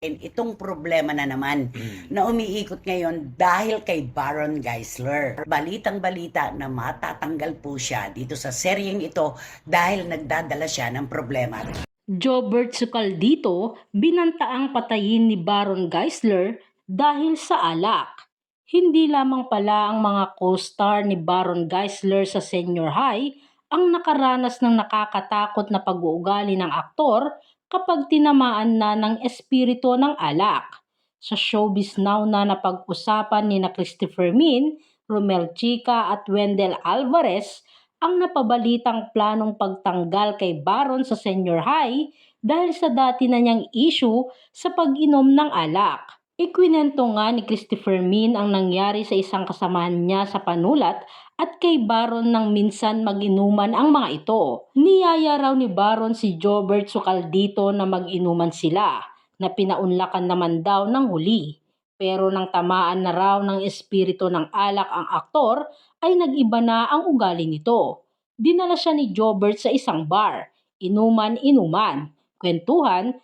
Itong problema na naman na umiikot ngayon dahil kay Baron Geisler. Balitang-balita na matatanggal po siya dito sa seryeng ito dahil nagdadala siya ng problema. Jobert Sucaldito binantaang patayin ni Baron Geisler dahil sa alak. Hindi lamang pala ang mga co-star ni Baron Geisler sa senior high ang nakaranas ng nakakatakot na pag-uugali ng aktor kapag tinamaan na ng espiritu ng alak. Sa Showbiz Now na napag-usapan ni na Christopher Min, Romel Chica at Wendell Alvarez ang napabalitang planong pagtanggal kay Baron sa senior high dahil sa dati na niyang issue sa pag-inom ng alak. Ikwinento nga ni Christopher Min ang nangyari sa isang kasamahan niya sa panulat at kay Baron nang minsan mag-inuman ang mga ito. Niyaya raw ni Baron si Jobert Sucaldito na mag-inuman sila, na pinaunlakan naman daw ng huli. Pero nang tamaan na raw ng espiritu ng alak ang aktor, ay nag-iba na ang ugali nito. Dinala siya ni Jobert sa isang bar. Inuman-inuman. Kwentuhan.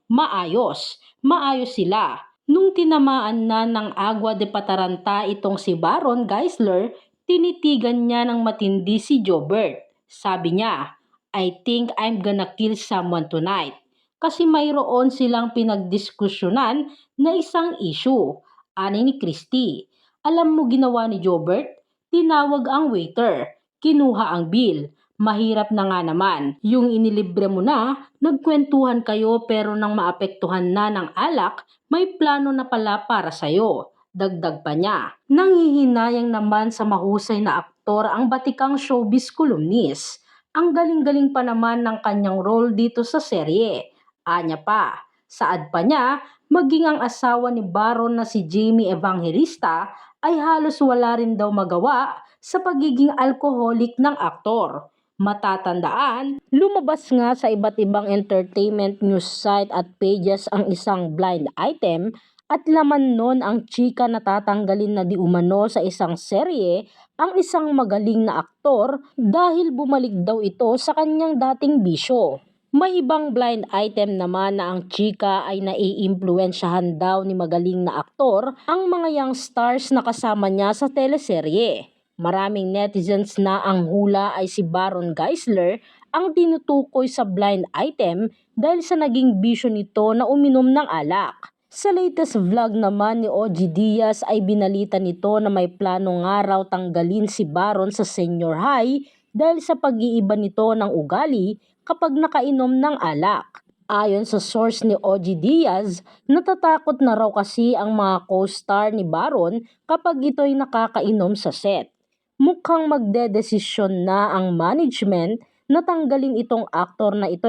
Maayos sila. Nung tinamaan na ng agwa de pataranta itong si Baron Geisler, tinitigan niya ng matindi si Jobert. Sabi niya, "I think I'm gonna kill someone tonight." Kasi mayroon silang pinagdiskusyonan na isang issue. Ani ni Christy. Alam mo ginawa ni Jobert? Tinawag ang waiter. Kinuha ang bill. Mahirap na nga naman. Yung inilibre mo na, nagkwentuhan kayo pero nang maapektuhan na ng alak, may plano na pala para sa'yo. Dagdag pa niya. Nanghihinayang naman sa mahusay na aktor ang batikang showbiz columnist. Ang galing-galing pa naman ng kanyang role dito sa serye. Anya pa. Saad pa niya, maging ang asawa ni Baron na si Jamie Evangelista ay halos wala rin daw magawa sa pagiging alcoholic ng aktor. Matatandaan, lumabas nga sa iba't ibang entertainment news site at pages ang isang blind item at laman nun ang chika na tatanggalin na di umano sa isang serye ang isang magaling na aktor dahil bumalik daw ito sa kanyang dating bisyo. May ibang blind item naman na ang chika ay naiimpluwensyahan daw ni magaling na aktor ang mga young stars na kasama niya sa teleserye. Maraming netizens na ang hula ay si Baron Geisler ang tinutukoy sa blind item dahil sa naging bisyo nito na uminom ng alak. Sa latest vlog naman ni OG Diaz ay binalita nito na may plano nga raw tanggalin si Baron sa senior high dahil sa pag-iiba nito ng ugali kapag nakainom ng alak. Ayon sa source ni OG Diaz, natatakot na raw kasi ang mga co-star ni Baron kapag ito'y nakakainom sa set. Mukhang magdedesisyon na ang management na tanggalin itong aktor na ito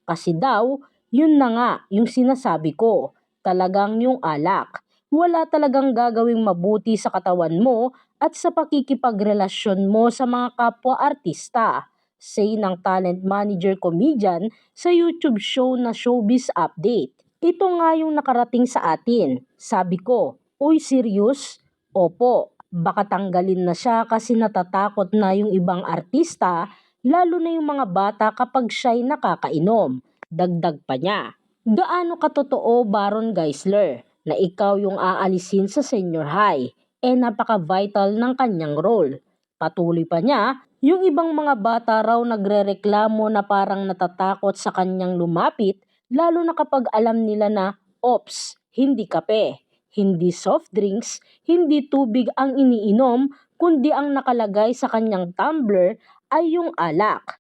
kasi daw, yun na nga yung sinasabi ko, talagang yung alak. Wala talagang gagawing mabuti sa katawan mo at sa pakikipagrelasyon mo sa mga kapwa-artista, say ng talent manager comedian sa YouTube show na Showbiz Update. Ito nga yung nakarating sa atin. Sabi ko, "Uy, serious?" "Opo. Baka tanggalin na siya kasi natatakot na yung ibang artista, lalo na yung mga bata kapag siya'y nakakainom." Dagdag pa niya, "Gaano katotoo, Baron Geisler, na ikaw yung aalisin sa senior high? Napaka-vital ng kanyang role." Patuloy pa niya, yung ibang mga bata raw nagrereklamo na parang natatakot sa kanyang lumapit, lalo na kapag alam nila na, "Ops, hindi kape, hindi soft drinks, hindi tubig ang iniinom, kundi ang nakalagay sa kanyang tumbler ay yung alak."